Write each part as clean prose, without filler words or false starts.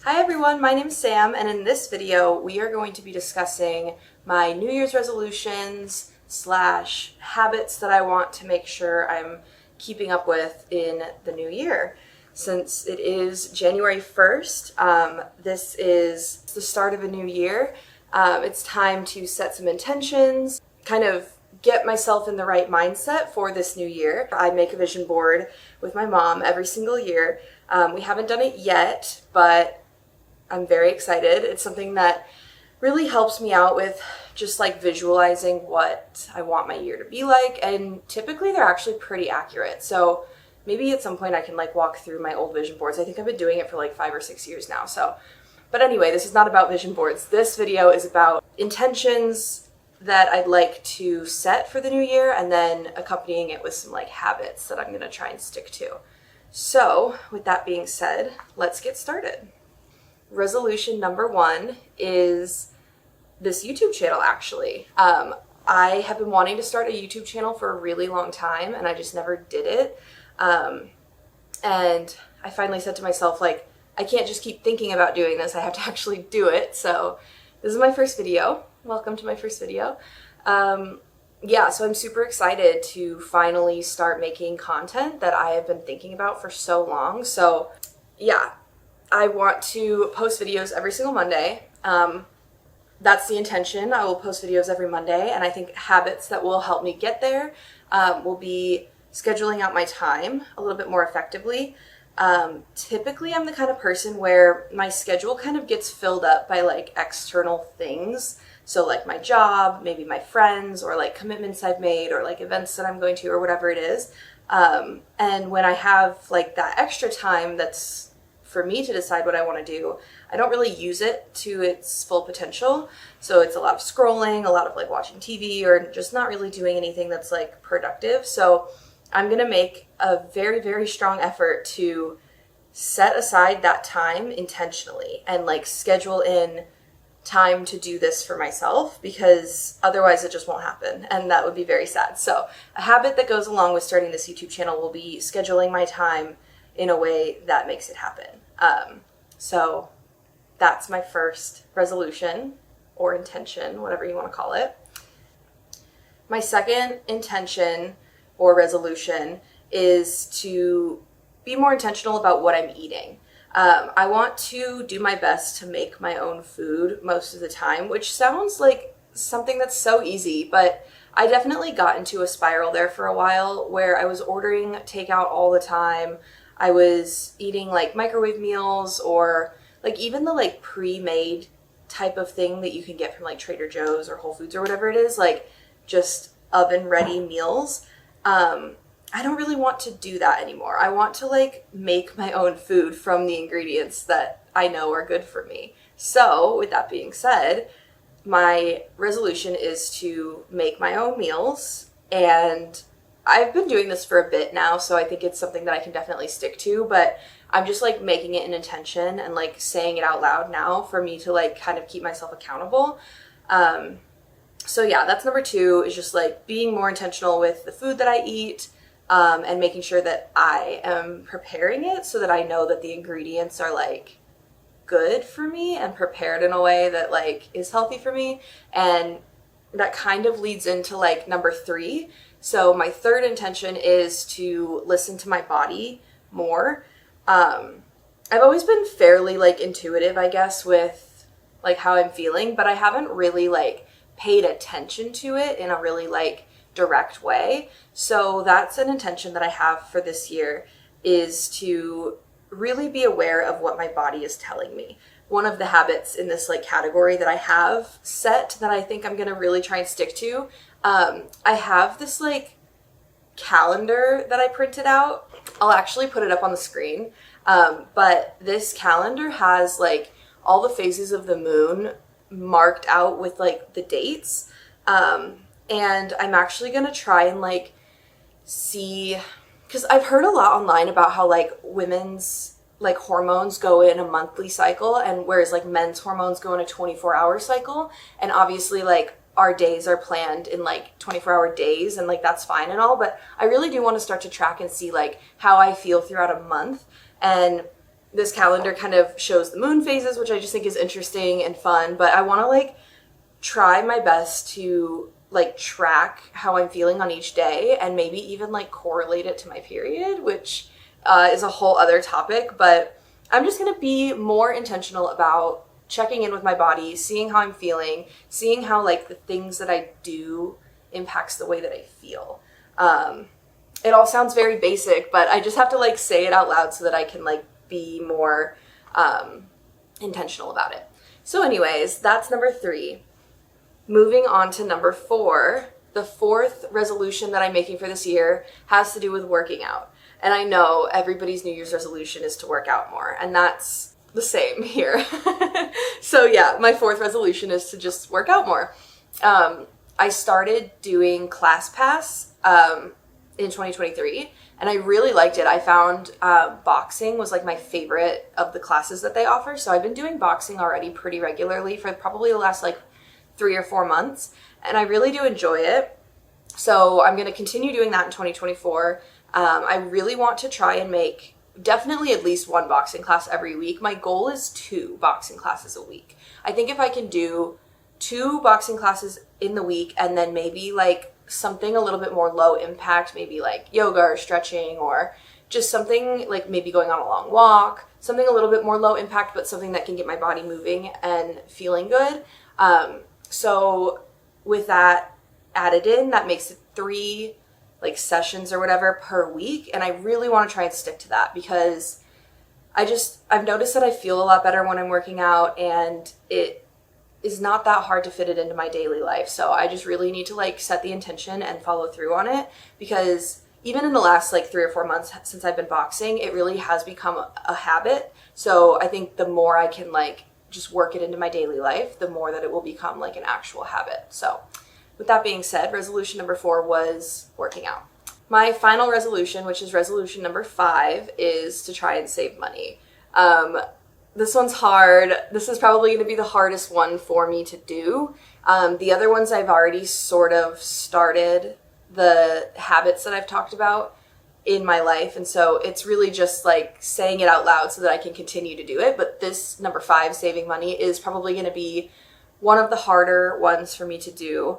Hi everyone, my name is Sam, and in this video we are going to be discussing my New Year's resolutions / habits that I want to make sure I'm keeping up with in the new year. Since it is January 1st, this is the start of a new year. It's time to set some intentions, kind of get myself in the right mindset for this new year. I make a vision board with my mom every single year. We haven't done it yet, but I'm very excited. It's something that really helps me out with just like visualizing what I want my year to be like, and typically they're actually pretty accurate. So maybe at some point I can like walk through my old vision boards. I think I've been doing it for like 5 or 6 years now. But anyway, this is not about vision boards. This video is about intentions that I'd like to set for the new year, and then accompanying it with some like habits that I'm gonna try and stick to. So with that being said, let's get started. Resolution number 1 is this YouTube channel, actually. I have been wanting to start a YouTube channel for a really long time, and I just never did it. And I finally said to myself, like, I can't just keep thinking about doing this, I have to actually do it. So this is my first video. Welcome to my first video. Yeah, so I'm super excited to finally start making content that I have been thinking about for so long. So yeah, I want to post videos every single Monday. That's the intention. I will post videos every Monday, and I think habits that will help me get there will be scheduling out my time a little bit more effectively. Typically, I'm the kind of person where my schedule kind of gets filled up by like external things. So like my job, maybe my friends, or like commitments I've made, or like events that I'm going to, or whatever it is. And when I have like that extra time that's for me to decide what I want to do, I don't really use it to its full potential. So it's a lot of scrolling, a lot of like watching TV, or just not really doing anything that's like productive. So I'm going to make a very, very strong effort to set aside that time intentionally and like schedule in time to do this for myself, because otherwise it just won't happen, and that would be very sad. So a habit that goes along with starting this YouTube channel will be scheduling my time in a way that makes it happen. So that's my first resolution or intention, whatever you want to call it. My second intention or resolution is to be more intentional about what I'm eating. I want to do my best to make my own food most of the time, which sounds like something that's so easy, but I definitely got into a spiral there for a while where I was ordering takeout all the time. I was eating like microwave meals, or like even the like pre-made type of thing that you can get from like Trader Joe's or Whole Foods or whatever it is, like just oven ready meals. I don't really want to do that anymore. I want to like make my own food from the ingredients that I know are good for me. So with that being said, my resolution is to make my own meals, and I've been doing this for a bit now, so I think it's something that I can definitely stick to, but I'm just like making it an intention and like saying it out loud now for me to like kind of keep myself accountable. So yeah, that's number 2, is just like being more intentional with the food that I eat, and making sure that I am preparing it so that I know that the ingredients are like good for me and prepared in a way that like is healthy for me. And that kind of leads into like number 3. So my third intention is to listen to my body more. I've always been fairly like intuitive, I guess, with like how I'm feeling, but I haven't really like paid attention to it in a really like direct way. So that's an intention that I have for this year, is to really be aware of what my body is telling me. One of the habits in this like category that I have set that I think I'm going to really try and stick to, I have this like calendar that I printed out. I'll actually put it up on the screen. But this calendar has like all the phases of the moon marked out with like the dates. And I'm actually going to try and like see, because I've heard a lot online about how like women's like hormones go in a monthly cycle, and whereas like men's hormones go in a 24-hour cycle. And obviously like our days are planned in like 24-hour days, and like that's fine and all, but I really do want to start to track and see like how I feel throughout a month. And this calendar kind of shows the moon phases, which I just think is interesting and fun, but I want to like try my best to like track how I'm feeling on each day and maybe even like correlate it to my period, which is a whole other topic, but I'm just going to be more intentional about checking in with my body, seeing how I'm feeling, seeing how like the things that I do impacts the way that I feel. It all sounds very basic, but I just have to like say it out loud so that I can like be more intentional about it. So anyways, that's number 3. Moving on to number 4, the 4th resolution that I'm making for this year has to do with working out. And I know everybody's New Year's resolution is to work out more, and that's the same here. So yeah, my 4th resolution is to just work out more. I started doing ClassPass in 2023, and I really liked it. I found boxing was like my favorite of the classes that they offer. So I've been doing boxing already pretty regularly for probably the last like 3 or 4 months, and I really do enjoy it. So I'm going to continue doing that in 2024. I really want to try and make definitely at least 1 boxing class every week. My goal is 2 boxing classes a week. I think if I can do 2 boxing classes in the week and then maybe like something a little bit more low impact, maybe like yoga or stretching, or just something like maybe going on a long walk, something a little bit more low impact, but something that can get my body moving and feeling good. So with that added in, that makes it 3 like sessions or whatever per week. And I really want to try and stick to that because I've noticed that I feel a lot better when I'm working out, and it is not that hard to fit it into my daily life. So I just really need to like set the intention and follow through on it, because even in the last like 3 or 4 months since I've been boxing, it really has become a habit. So I think the more I can like just work it into my daily life, the more that it will become like an actual habit. So with that being said, resolution number 4 was working out. My final resolution, which is resolution number 5, is to try and save money. This one's hard. This is probably going to be the hardest one for me to do. The other ones I've already sort of started the habits that I've talked about in my life. And so it's really just like saying it out loud so that I can continue to do it. But this number 5, saving money, is probably going to be one of the harder ones for me to do.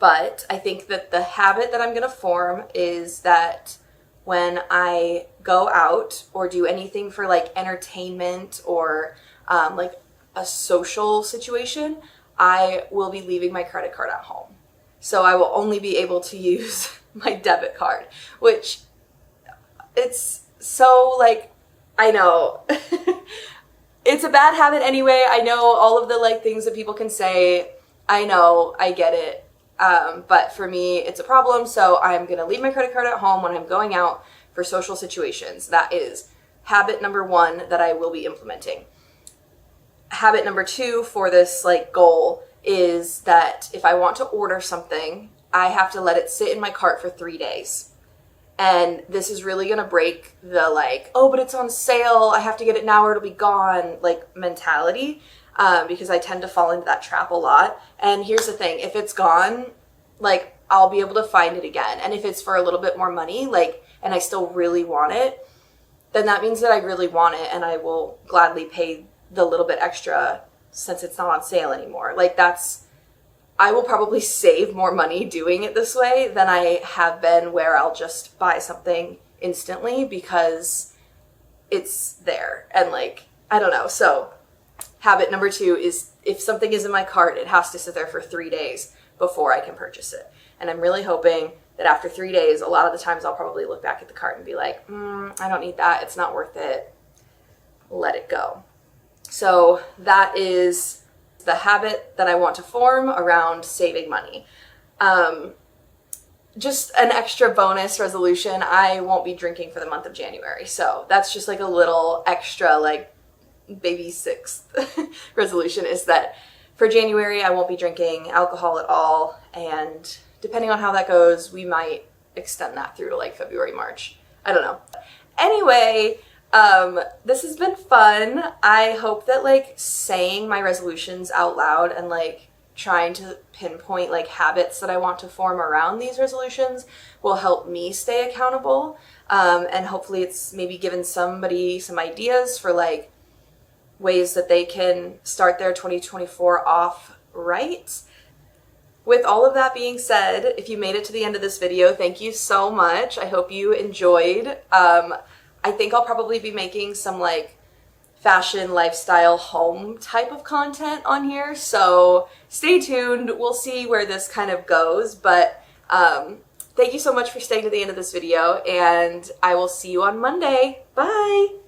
But I think that the habit that I'm going to form is that when I go out or do anything for like entertainment or like a social situation, I will be leaving my credit card at home. So I will only be able to use my debit card, which it's so like, I know it's a bad habit anyway. I know all of the like things that people can say. I know, I get it. But for me, it's a problem. So I'm going to leave my credit card at home when I'm going out for social situations. That is habit number 1 that I will be implementing. Habit number 2 for this like goal is that if I want to order something, I have to let it sit in my cart for 3 days. And this is really going to break the like, oh, but it's on sale, I have to get it now or it'll be gone, like mentality. Because I tend to fall into that trap a lot. And here's the thing, if it's gone, like I'll be able to find it again. And if it's for a little bit more money, like, and I still really want it, then that means that I really want it and I will gladly pay the little bit extra since it's not on sale anymore. Like I will probably save more money doing it this way than I have been where I'll just buy something instantly because it's there. And like, I don't know. So habit number 2 is if something is in my cart, it has to sit there for 3 days before I can purchase it. And I'm really hoping that after 3 days, a lot of the times I'll probably look back at the cart and be like, I don't need that. It's not worth it. Let it go. So that is the habit that I want to form around saving money. Just an extra bonus resolution, I won't be drinking for the month of January. So that's just like a little extra like baby 6th resolution, is that for January I won't be drinking alcohol at all, and depending on how that goes, we might extend that through to like February, March. I don't know. Anyway, this has been fun. I hope that like saying my resolutions out loud and like trying to pinpoint like habits that I want to form around these resolutions will help me stay accountable. and hopefully it's maybe given somebody some ideas for like ways that they can start their 2024 off right. With all of that being said, if you made it to the end of this video, thank you so much. I hope you enjoyed. I think I'll probably be making some like fashion, lifestyle, home type of content on here, so stay tuned. We'll see where this kind of goes, but thank you so much for staying to the end of this video, and I will see you on Monday. Bye!